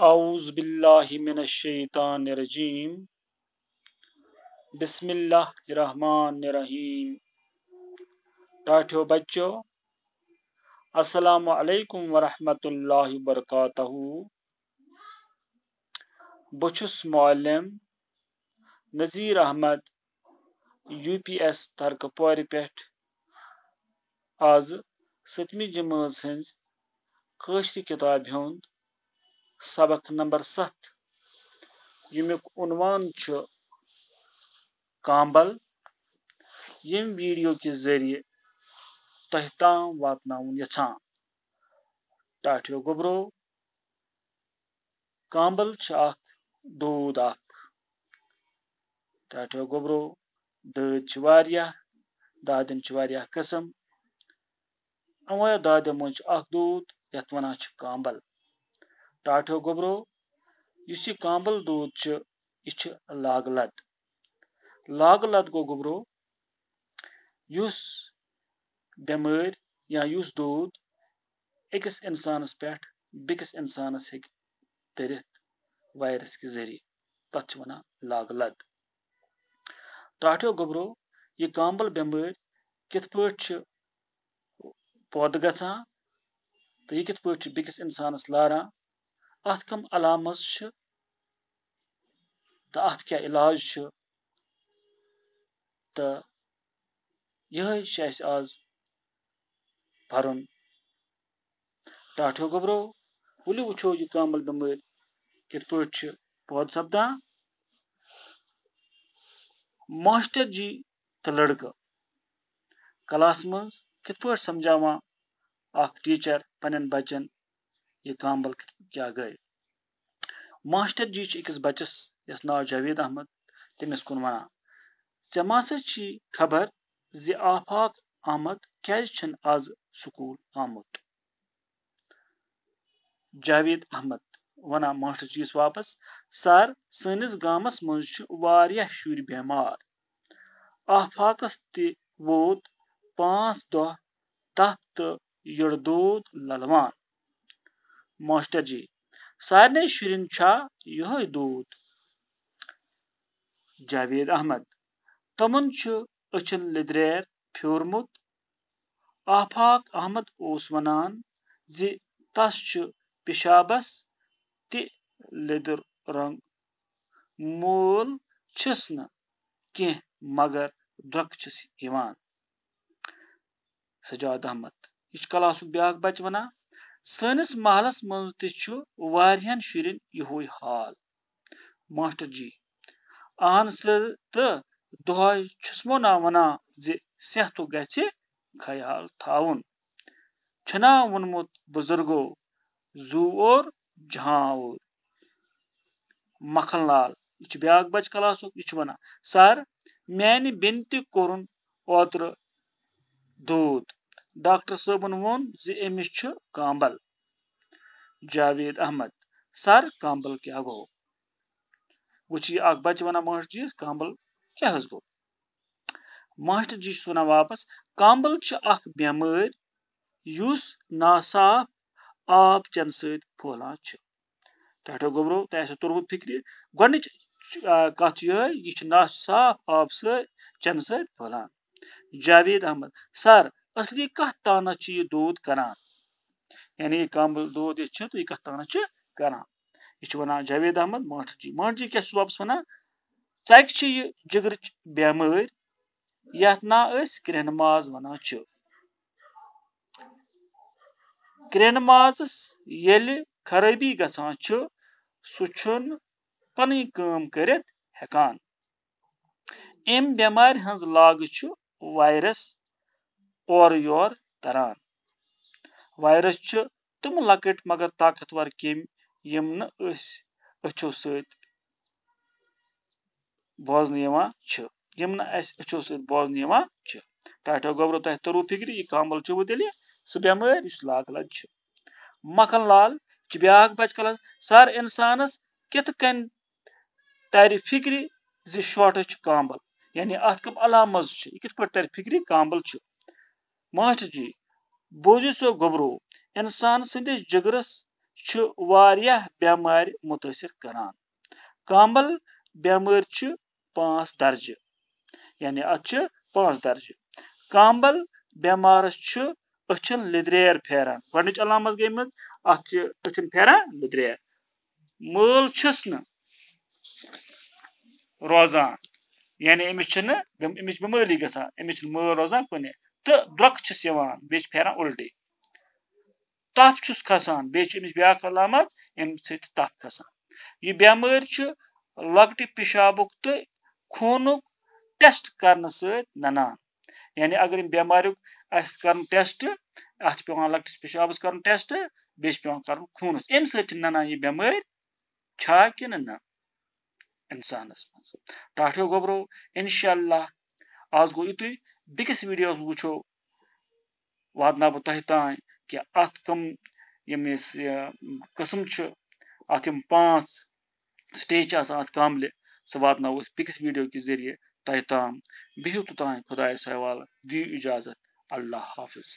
औज़ु बिल्लाहि मिनश्शैतानिर्रजीम बिस्मिल्लाहिर्रहमानिर्रहीम। टाठियो बच्चों, अस्सलामु अलैकुम वरहमतुल्लाहि वबरकातुहू। बह छुस मुअल्लिम नज़ीर अहमद UPS तरकपोर पेठ आज 7वीं जमात हंज काशरी किताब हुंद सबक नंबर 7 यमुक उन्वान छु कांबल। यम वीडियो के जरिए तह ताम वातनाउन यछान। टाठियो गोबरो, कांबल छु अख दूध अख। टाठियो गोबरो, दद छु वारियाह, दादन छु वारियाह किस्म। अवय दादो मन छु अख दूध यथ वनान छु कांबल। टाठियो गोबरो, युस यह कांबल दूध छु यह छु लागलद। लागलद गो गोबरो, युस बेमार या युस दूध अकिस इंसानस पेठ बिकिस इंसानस हेक तरित वायरस के जरिए, तथ छु वनान लागलद। टाठियो गोबरो, यह कांबल बेमार किथ पठ छु पौध गछान तो यह किथ पठ छु बिकिस इंसानस लारान, अथ कम अलामत छु तो अथ क्या इलाज छु, तो यह आज भरुन। टाठियो गोबरो, वलि वुछो यह कांबल बेमार किथ पठ छु पौध सपदान। मास्टर जी तो लड़का क्लास मज किथ पठ समझावान अख टीचर पन्न बच्चन यह कांबल क्या गई। मास्टर जी अकिस बच्चस यस नाव जावेद अहमद तमिस कुन वनान, "ऐ मासा छी खबर जि आफाक अहमद क्या छन आज स्कूल आमुत?" जावेद अहमद वनान मास्टर जीस वापस, "सर, सनिस गामस मज छु वारियाह शुर बेमार। आफाकस ति वोत 5 दह तफ तो यड़ दूध ललवान।" मास्टर जी, "सारने शुरन छा यही दूध?" जावेद अहमद, "तमन छु अचन लिद्रेर फ्योरमुत। आफाक अहमद ओस वनान जि तस छु पेशाबस ति लिदर रंग, मोल छस न केह मगर द्रक छस यवान।" सजाद अहमद, यह क्लासुक ब्याक बच वनान, "सनिस महलस मज ति छु वारियाहन शुरन यहोय हाल।" मास्टर जी, "अहन सर तो दोहाय छुसमो ना वनान जि सेहतुक गछि ख्याल थाउन। छना वोनमुत बुजुर्गो जू और जहां और।" मखनलाल, यह ब्याक बच क्लासुक, यह वनान, "सर, म्यान बेन ति कोरुन ओत्र दूध। डॉक्टर साहबन वोन जि अमिस छु कांबल।" जावेद अहमद, "सर, कांबल क्या गो?" वुच अख बच वनान मास्टर जी कांबल क्या हज गो। मास्टर जी वनान वापस, "कांबल छु अख बेमार युस नासाफ आब चन सत फहलान छु।" टाठियो गोबरो, तह आसो तोरमुत फिक्रि, गोडनिच कथ यह छु नासाफ आब चन सत फहलान। जावेद अहमद, "सर, असली कथ ताना छु यह दूध करान?" यानी यह कांबल दूध यह छु तो यह कथ ताना छु करान। यह वनान जावेद अहमद मास्टर जी। मास्टर जी क्या वापस वनान, "चक छु यह जिगरच बेमार यथ ना अस क्रहन माज वनान छु। क्रहन माजस येलि खराबी गछान छु सु छुन पन काम करित हेकान। अम बेमार हंज लाग छु वायरस और योर तरान। वायरस छु तुम लकट मगर ताकतवर केम यम न अस अछो सत बोजन यवान छु, यम न अस अछो सत बोजन यवान छु।" टाठियो गोबरो, तह तोरु फिक्रि यह कांबल छु तेलि सह बेमार युस लागलद छु। मखनलाल, यह ब्याक बच क्लास, "सर, इंसानस किथ कन तर फिक्रि जि शॉर्ट छु कांबल, यानी अथ कम अलामत छु, यह किथ पठ तर फिक्रि कांबल छु।" मास्टर जी, "बोझु सो गोबरो, इंसान संदिस जिगरस बेमार मुतासिर करान कांबल बेमार 5 दर्ज यानी अत 5 दर्ज कांबल बेमारस अचन लिद्रेर फेरान गच अलामत गई अत अचन फेरान लिद्रेर मल रोजान यानी अमिस बेमारी गसान अमिस मल रोजान कुन तो द्रक बे फेरान उल्टी तफ खसान बे ब्या अलामत अम तफ खसान यह बेमार लकट पेशाबुक तो खूनुक टेस्ट करने सनान यानी अगर बेमार कर टेस्ट अत पे लकटिस पेशाबस कर टेस्ट बे कर खूनस अम सनान यह बेमार छा कि ना इंसानस मज टाठो गोबरो इंशाअल्लाह आज गो युत बिकिस वीडियो वुचो वादना बह तह तान कि अत कम यमिस कस्म अत 5 स्टेज अत कामल सह वादना बिकिस वीडियो के जरिए तह ताम बिहु तुतान खुदायस हवाल दियो इजाजत अल्लाह हाफिज।